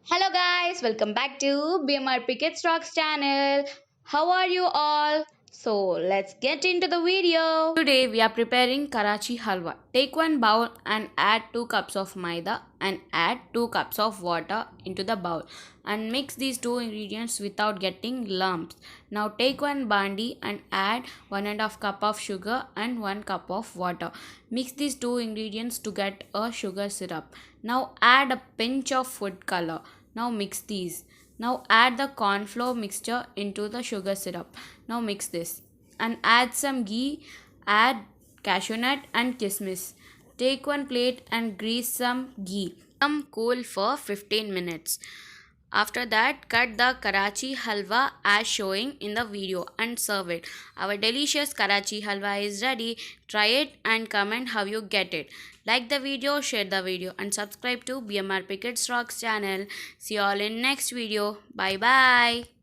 Hello guys, welcome back to BMRPkids Rocks channel. How are you all? So let's get into the video. Today we are preparing Karachi Halwa. Take one bowl and add 2 cups of maida and add 2 cups of water into the bowl and mix these two ingredients without getting lumps. Now take one bandi and add 1.5 cup of sugar and 1 cup of water. Mix these two ingredients to get a sugar syrup. Now add a pinch of food color. Now mix these. Now add the corn flour mixture into the sugar syrup. Now mix this and add some ghee. Add cashew nut and kismis. Take one plate and grease some ghee. Some cool for 15 minutes. After that, cut the Karachi Halwa as showing in the video and serve it. Our delicious Karachi Halwa is ready. Try it and comment how you get it. Like the video, share the video and subscribe to BMRP Kids Rocks channel. See you all in next video. Bye bye.